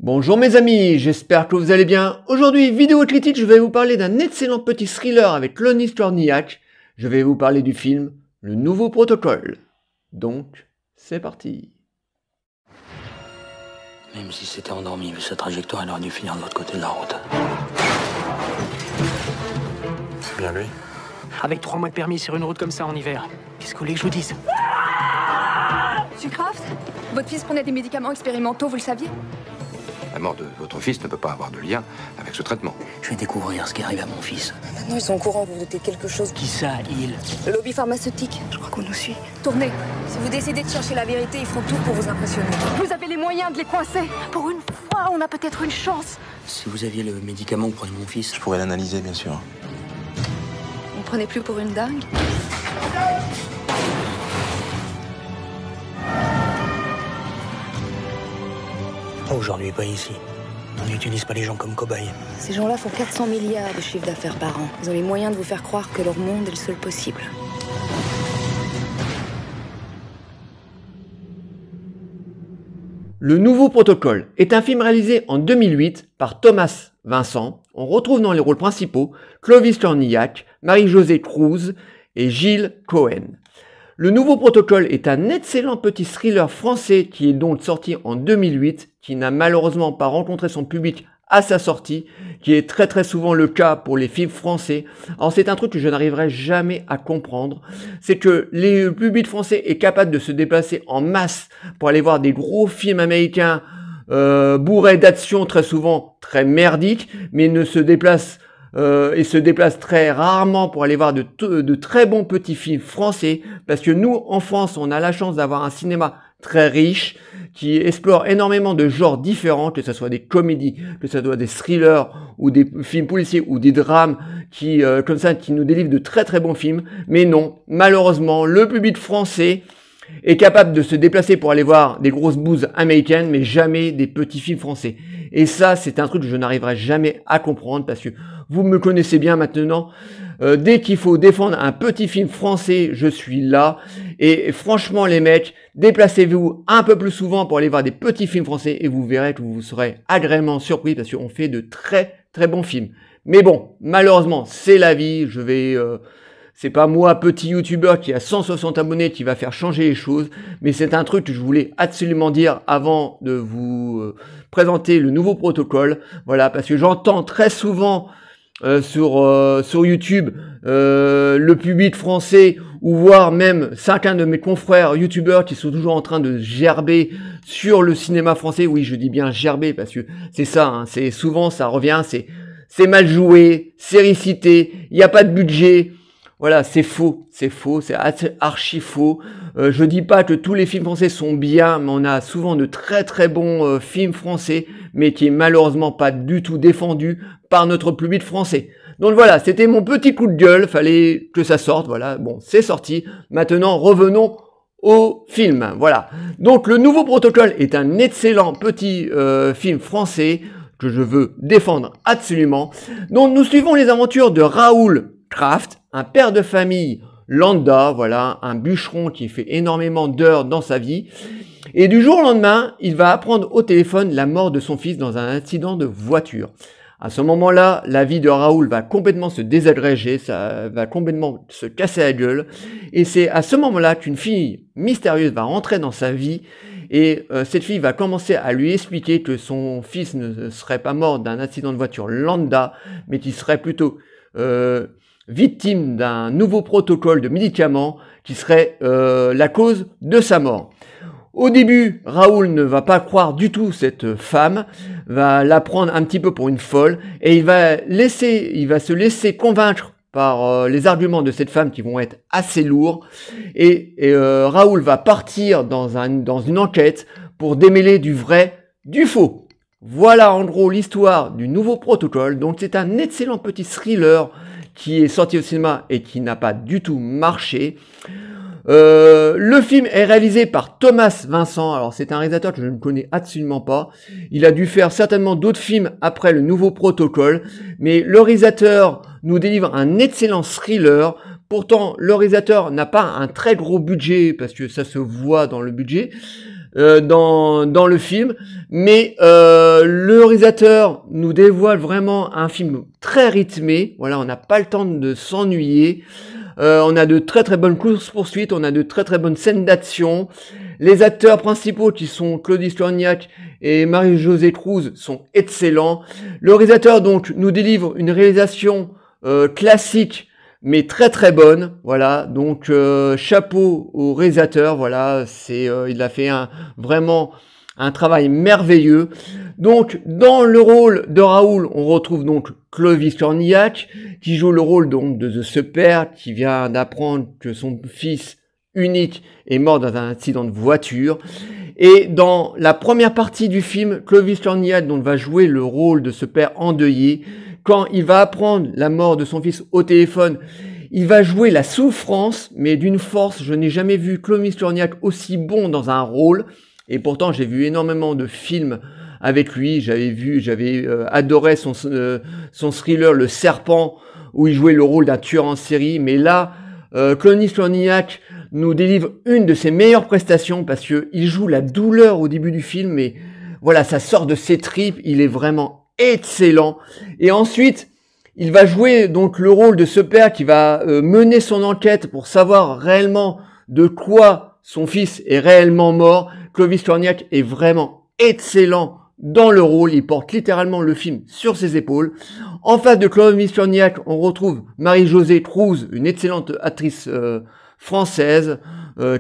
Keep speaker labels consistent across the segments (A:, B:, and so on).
A: Bonjour mes amis, j'espère que vous allez bien. Aujourd'hui, vidéo critique, je vais vous parler d'un excellent petit thriller avec Clovis Cornillac. Je vais vous parler du film Le Nouveau Protocole. Donc, c'est parti.
B: Même si c'était endormi, vu sa trajectoire, elle aurait dû finir de l'autre côté de la route.
C: C'est bien lui.
D: Avec 3 mois de permis sur une route comme ça en hiver, qu'est-ce que vous voulez que je vous dise?
E: Monsieur Kraft, votre fils prenait des médicaments expérimentaux, vous le saviez?
C: La mort de votre fils ne peut pas avoir de lien avec ce traitement.
B: Je vais découvrir ce qui arrive à mon fils.
E: Maintenant, ils sont au courant que vous doutez de quelque chose.
D: Qui ça, il?
E: Le lobby pharmaceutique. Je crois qu'on nous suit. Tournez. Si vous décidez de chercher la vérité, ils feront tout pour vous impressionner. Vous avez les moyens de les coincer. Pour une fois, on a peut-être une chance.
B: Si vous aviez le médicament que prenait mon fils,
C: Je pourrais l'analyser, bien sûr.
E: Vous me prenez plus pour une dingue?
B: pas aujourd'hui, pas ici. On n'utilise pas les gens comme cobayes.
E: Ces gens-là font 400 milliards de chiffre d'affaires par an. Ils ont les moyens de vous faire croire que leur monde est le seul possible.
A: Le Nouveau Protocole est un film réalisé en 2008 par Thomas Vincent. On retrouve dans les rôles principaux Clovis Cornillac, Marie-Josée Cruz et Gilles Cohen. Le Nouveau Protocole est un excellent petit thriller français qui est donc sorti en 2008, qui n'a malheureusement pas rencontré son public à sa sortie, qui est très souvent le cas pour les films français. Alors c'est un truc que je n'arriverai jamais à comprendre, c'est que le public français est capable de se déplacer en masse pour aller voir des gros films américains bourrés d'action, très souvent très merdiques, mais ne se déplace et se déplace très rarement pour aller voir de très bons petits films français, parce que nous, en France, on a la chance d'avoir un cinéma très riche, qui explore énormément de genres différents, que ce soit des comédies, que ce soit des thrillers, ou des films policiers, ou des drames, comme ça, qui nous délivrent de très bons films. Mais non, malheureusement, le public français est capable de se déplacer pour aller voir des grosses bouses américaines, mais jamais des petits films français. Et ça, c'est un truc que je n'arriverai jamais à comprendre, parce que vous me connaissez bien maintenant. Dès qu'il faut défendre un petit film français, je suis là. Et franchement, les mecs, déplacez-vous un peu plus souvent pour aller voir des petits films français et vous verrez que vous serez agréablement surpris, parce qu'on fait de très bons films. Mais bon, malheureusement, c'est la vie. C'est pas moi, petit youtubeur qui a 160 abonnés, qui va faire changer les choses, mais c'est un truc que je voulais absolument dire avant de vous présenter le Nouveau Protocole. Voilà, parce que j'entends très souvent sur YouTube le public français, ou voire même certains de mes confrères youtubeurs qui sont toujours en train de gerber sur le cinéma français. Oui, je dis bien gerber, parce que c'est ça, hein, c'est souvent ça revient, c'est mal joué, c'est récité, il n'y a pas de budget. Voilà, c'est faux, c'est archi faux. Je dis pas que tous les films français sont bien, mais on a souvent de très bons films français, mais qui est malheureusement pas du tout défendu par notre public français. Donc voilà, c'était mon petit coup de gueule, fallait que ça sorte, voilà, bon, c'est sorti. Maintenant, revenons au film, voilà. Donc, Le Nouveau Protocole est un excellent petit film français que je veux défendre absolument. Donc, nous suivons les aventures de Raoul Kraft, un père de famille lambda, voilà, un bûcheron qui fait énormément d'heures dans sa vie. Et du jour au lendemain, il va apprendre au téléphone la mort de son fils dans un accident de voiture. À ce moment-là, la vie de Raoul va complètement se désagréger, ça va complètement se casser la gueule. Et c'est à ce moment-là qu'une fille mystérieuse va rentrer dans sa vie. Et cette fille va commencer à lui expliquer que son fils ne serait pas mort d'un accident de voiture lambda, mais qu'il serait plutôt victime d'un nouveau protocole de médicaments qui serait la cause de sa mort. Au début, Raoul ne va pas croire du tout cette femme, va la prendre un petit peu pour une folle, et il va se laisser convaincre par les arguments de cette femme qui vont être assez lourds, et Raoul va partir dans une enquête pour démêler du vrai du faux. Voilà en gros l'histoire du Nouveau Protocole. Donc c'est un excellent petit thriller qui est sorti au cinéma et qui n'a pas du tout marché. Le film est réalisé par Thomas Vincent. Alors c'est un réalisateur que je ne connais absolument pas. Il a dû faire certainement d'autres films après Le Nouveau Protocole, mais le réalisateur nous délivre un excellent thriller. Pourtant, le réalisateur n'a pas un très gros budget, parce que ça se voit dans le budget. dans le film, mais le réalisateur nous dévoile vraiment un film très rythmé. Voilà, on n'a pas le temps de s'ennuyer. On a de très très bonnes courses-poursuites, on a de très très bonnes scènes d'action. Les acteurs principaux qui sont Clovis Cornillac et Marie-Josée Cruz sont excellents. Le réalisateur donc nous délivre une réalisation classique mais très très bonne. Voilà, donc chapeau au réalisateur. Voilà, il a fait vraiment un travail merveilleux. Donc, dans le rôle de Raoul, on retrouve donc Clovis Cornillac, qui joue le rôle donc de ce père qui vient d'apprendre que son fils unique est mort dans un accident de voiture. Et dans la première partie du film, Clovis Cornillac donc va jouer le rôle de ce père endeuillé. Quand il va apprendre la mort de son fils au téléphone, il va jouer la souffrance, mais d'une force. Je n'ai jamais vu Clovis Cornillac aussi bon dans un rôle. Et pourtant, j'ai vu énormément de films avec lui. J'avais adoré son thriller Le Serpent, où il jouait le rôle d'un tueur en série. Mais là, Clovis Cornillac nous délivre une de ses meilleures prestations parce que il joue la douleur au début du film. Mais voilà, ça sort de ses tripes. Il est vraiment excellent. Et ensuite, il va jouer donc le rôle de ce père qui va mener son enquête pour savoir réellement de quoi son fils est réellement mort. Clovis Cornillac est vraiment excellent dans le rôle. Il porte littéralement le film sur ses épaules. En face de Clovis Cornillac, on retrouve Marie-Josée Cruz, une excellente actrice française,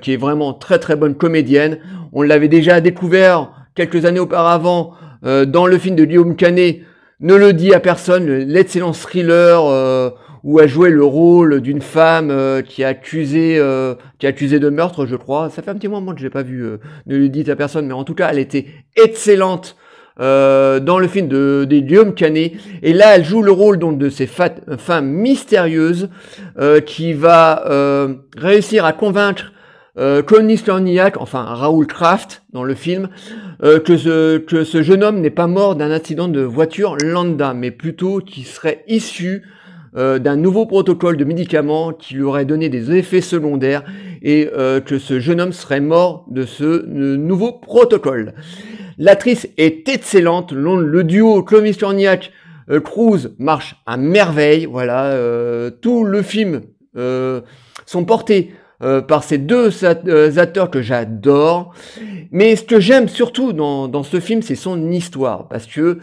A: qui est vraiment très très bonne comédienne. On l'avait déjà découvert quelques années auparavant dans le film de Guillaume Canet, Ne le dit à personne, l'excellent thriller où a joué le rôle d'une femme qui est accusée de meurtre, je crois. Ça fait un petit moment que je l'ai pas vu, Ne le dit à personne, mais en tout cas, elle était excellente dans le film de Guillaume Canet. Et là, elle joue le rôle donc de ces femmes mystérieuses qui va réussir à convaincre Clovis Cornillac, enfin Raoul Kraft dans le film, que ce jeune homme n'est pas mort d'un accident de voiture lambda, mais plutôt qu'il serait issu d'un nouveau protocole de médicaments qui lui aurait donné des effets secondaires et que ce jeune homme serait mort de ce nouveau protocole. L'actrice est excellente, le duo Clovis Cornillac Cruz marche à merveille, voilà, tout le film sont portés par ces deux acteurs que j'adore. Mais ce que j'aime surtout dans ce film, c'est son histoire, parce que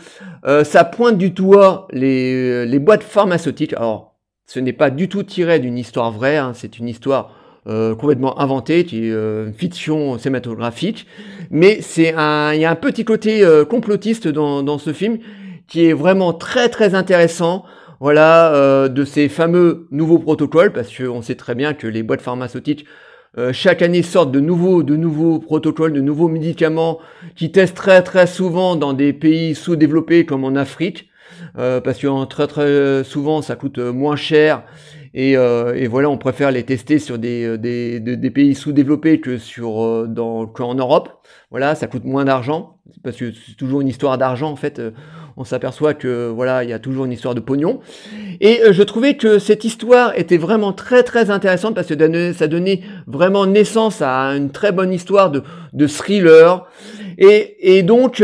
A: ça pointe du doigt les boîtes pharmaceutiques. Alors, ce n'est pas du tout tiré d'une histoire vraie, hein, c'est une histoire complètement inventée, qui est une fiction cinématographique, mais il y a un petit côté complotiste dans ce film qui est vraiment très très intéressant. Voilà, de ces fameux nouveaux protocoles, parce qu'on sait très bien que les boîtes pharmaceutiques chaque année sortent de nouveaux protocoles, de nouveaux médicaments qui testent très très souvent dans des pays sous-développés comme en Afrique, parce que très très souvent ça coûte moins cher et voilà, on préfère les tester sur des pays sous-développés qu'en Europe. Voilà, ça coûte moins d'argent, parce que c'est toujours une histoire d'argent en fait. On s'aperçoit que voilà, il y a toujours une histoire de pognon. Et je trouvais que cette histoire était vraiment très très intéressante parce que ça donnait vraiment naissance à une très bonne histoire de thriller. Et donc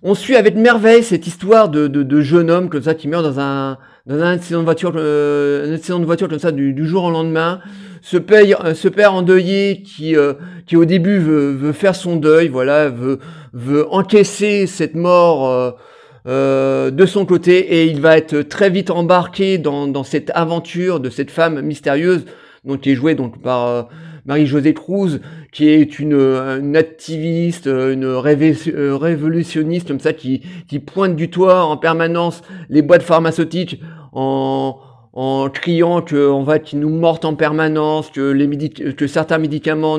A: on suit avec merveille cette histoire de jeune homme comme ça qui meurt dans un accident de voiture comme ça du jour au lendemain. Ce père endeuillé qui au début veut faire son deuil, voilà, veut encaisser cette mort de son côté, et il va être très vite embarqué dans cette aventure de cette femme mystérieuse, donc qui est jouée donc par Marie-Josée Cruz, qui est une activiste, une révolutionniste comme ça, qui pointe du doigt en permanence les boîtes pharmaceutiques en criant qu'ils nous mortent en permanence, que certains médicaments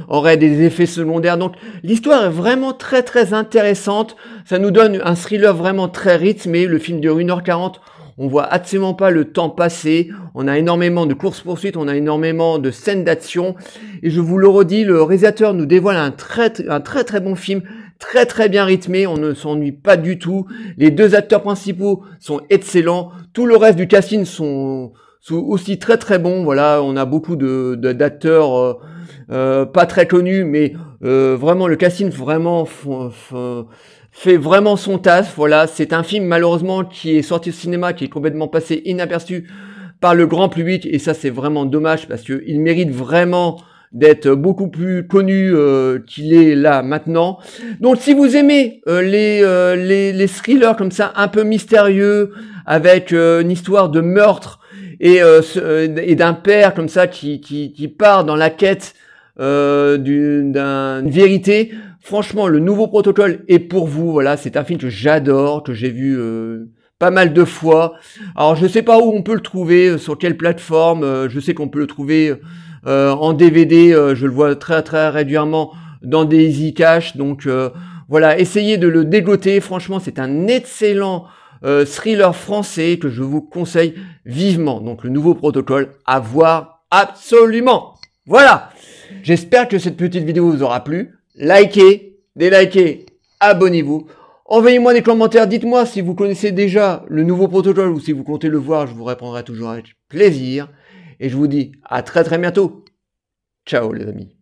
A: auraient des effets secondaires. Donc l'histoire est vraiment très très intéressante. Ça nous donne un thriller vraiment très rythmé. Le film dure 1h40. On voit absolument pas le temps passer. On a énormément de courses-poursuites, on a énormément de scènes d'action. Et je vous le redis, le réalisateur nous dévoile un très très bon film, très très bien rythmé. On ne s'ennuie pas du tout. Les deux acteurs principaux sont excellents. Tout le reste du casting sont sont aussi très très bons. Voilà, on a beaucoup d'acteurs pas très connus, mais vraiment le casting vraiment fait vraiment son taf. Voilà, c'est un film malheureusement qui est sorti au cinéma, qui est complètement passé inaperçu par le grand public, et ça c'est vraiment dommage parce que il mérite vraiment d'être beaucoup plus connu qu'il est là maintenant. Donc si vous aimez les thrillers comme ça, un peu mystérieux, avec une histoire de meurtre et d'un père comme ça qui part dans la quête d'une vérité, franchement le Nouveau Protocole est pour vous. Voilà, c'est un film que j'adore, que j'ai vu pas mal de fois. Alors je sais pas où on peut le trouver, sur quelle plateforme. Je sais qu'on peut le trouver en DVD, je le vois très très régulièrement dans des Easy Cash. Donc voilà, essayez de le dégoter. Franchement, c'est un excellent thriller français que je vous conseille vivement. Donc le Nouveau Protocole à voir absolument. Voilà, j'espère que cette petite vidéo vous aura plu. Likez, délikez, abonnez-vous. Envoyez-moi des commentaires, dites-moi si vous connaissez déjà le Nouveau Protocole ou si vous comptez le voir, je vous répondrai toujours avec plaisir. Et je vous dis à très très bientôt. Ciao les amis.